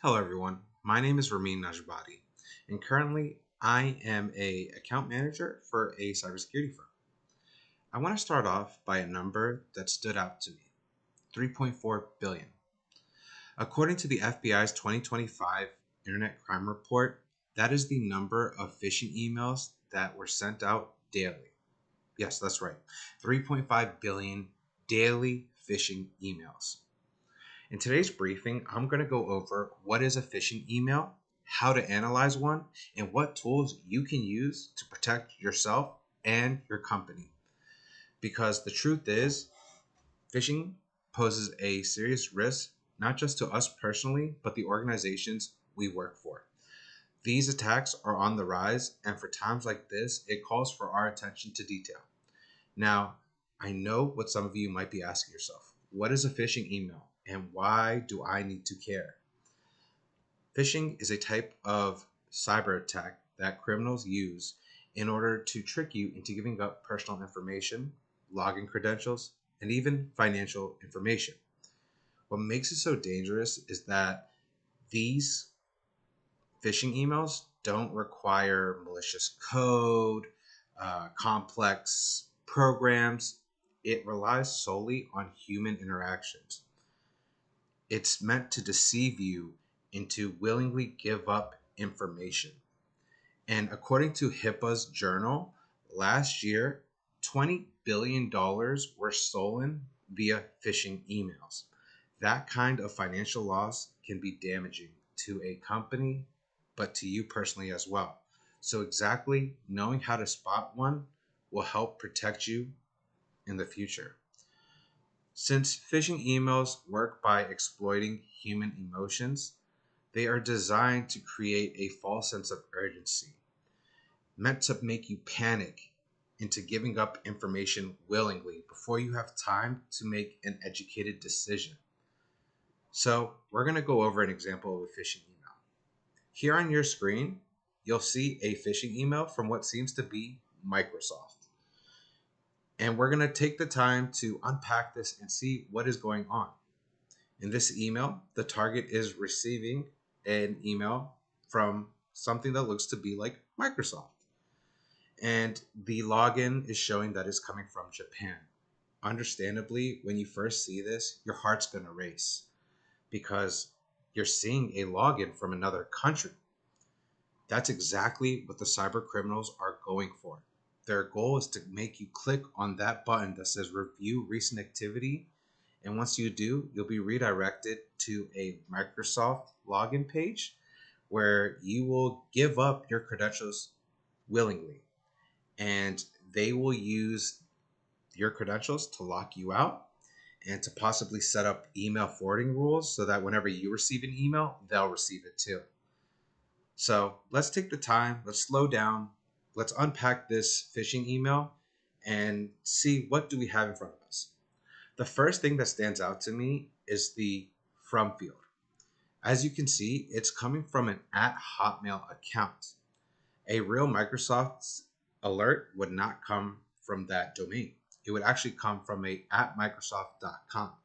Hello everyone, my name is Ramin Najbadi, and currently I am a account manager for a cybersecurity firm. I want to start off by a number that stood out to me, 3.4 billion. According to the FBI's 2025 Internet Crime Report, that is the number of phishing emails that were sent out daily. Yes, that's right, 3.5 billion daily phishing emails. In today's briefing, I'm going to go over what is a phishing email, how to analyze one, and what tools you can use to protect yourself and your company. Because the truth is, phishing poses a serious risk, not just to us personally, but the organizations we work for. These attacks are on the rise, and for times like this, it calls for our attention to detail. Now, I know what some of you might be asking yourself. What is a phishing email and why do I need to care? Phishing is a type of cyber attack that criminals use in order to trick you into giving up personal information, login credentials, and even financial information. What makes it so dangerous is that these phishing emails don't require malicious code, complex programs. It relies solely on human interactions. It's meant to deceive you into willingly give up information. And according to HIPAA's journal, last year, $20 billion were stolen via phishing emails. That kind of financial loss can be damaging to a company, but to you personally as well. So exactly knowing how to spot one will help protect you in the future. Since phishing emails work by exploiting human emotions, they are designed to create a false sense of urgency, meant to make you panic into giving up information willingly before you have time to make an educated decision. So, we're going to go over an example of a phishing email. Here on your screen, you'll see a phishing email from what seems to be Microsoft. And we're going to take the time to unpack this and see what is going on. In this email, the target is receiving an email from something that looks to be like Microsoft. And the login is showing that it's coming from Japan. Understandably, when you first see this, your heart's going to race because you're seeing a login from another country. That's exactly what the cyber criminals are going for. Their goal is to make you click on that button that says review recent activity. And once you do, you'll be redirected to a Microsoft login page where you will give up your credentials willingly. And they will use your credentials to lock you out and to possibly set up email forwarding rules so that whenever you receive an email, they'll receive it too. So let's take the time, let's slow down, let's unpack this phishing email and see what do we have in front of us. The first thing that stands out to me is the from field. As you can see, it's coming from an @Hotmail account. A real Microsoft alert would not come from that domain. It would actually come from a @Microsoft.com.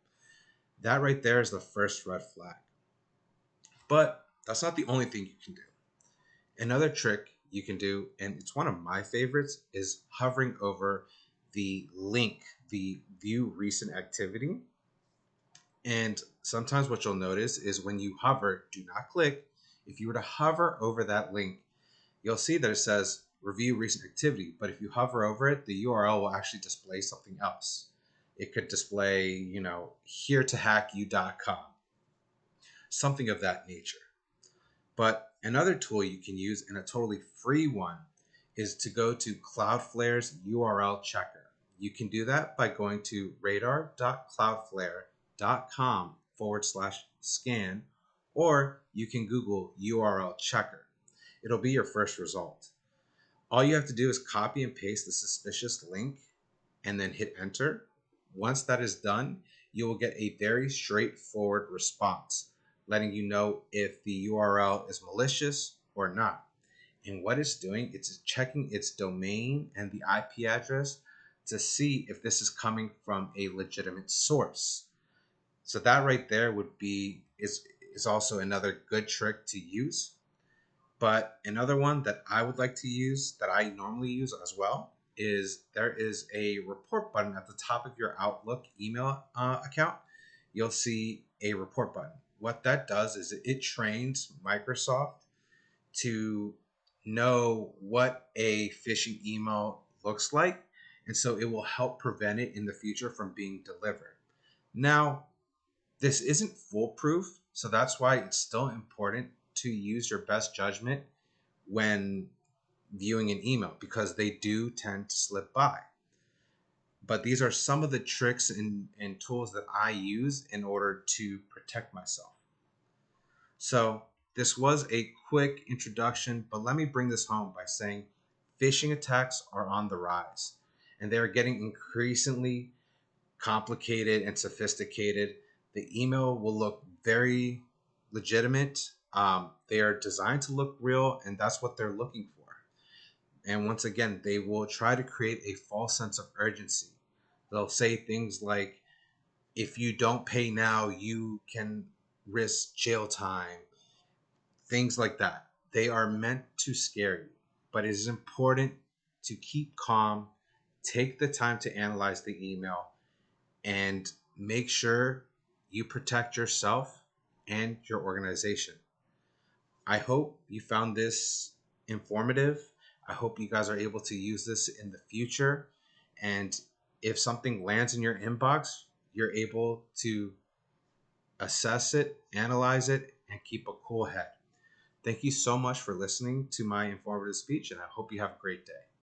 That right there is the first red flag. But that's not the only thing you can do. Another trick you can do, and it's one of my favorites, is hovering over the link, the view recent activity. And sometimes what you'll notice is when you hover, do not click. If you were to hover over that link, you'll see that it says review recent activity. But if you hover over it, the URL will actually display something else. It could display, here to hack you.com, something of that nature. But another tool you can use, and a totally free one, is to go to Cloudflare's URL checker. You can do that by going to radar.cloudflare.com/scan, or you can Google URL checker. It'll be your first result. All you have to do is copy and paste the suspicious link and then hit enter. Once that is done, you will get a very straightforward response, letting you know if the URL is malicious or not. And what it's doing, it's checking its domain and the IP address to see if this is coming from a legitimate source. So that right there is also another good trick to use. But another one that I would like to use, that I normally use as well, is there is a report button at the top of your Outlook email account. You'll see a report button. What that does is it trains Microsoft to know what a phishing email looks like. And so it will help prevent it in the future from being delivered. Now, this isn't foolproof, so that's why it's still important to use your best judgment when viewing an email because they do tend to slip by. But these are some of the tricks and tools that I use in order to protect myself. So, this was a quick introduction, but let me bring this home by saying phishing attacks are on the rise and they are getting increasingly complicated and sophisticated. The email will look very legitimate. They are designed to look real, and that's what they're looking for. And once again, they will try to create a false sense of urgency. They'll say things like, if you don't pay now, you can risk jail time, things like that. They are meant to scare you, but it is important to keep calm, take the time to analyze the email, and make sure you protect yourself and your organization. I hope you found this informative. I hope you guys are able to use this in the future. And if something lands in your inbox, you're able to assess it, analyze it, and keep a cool head. Thank you so much for listening to my informative speech, and I hope you have a great day.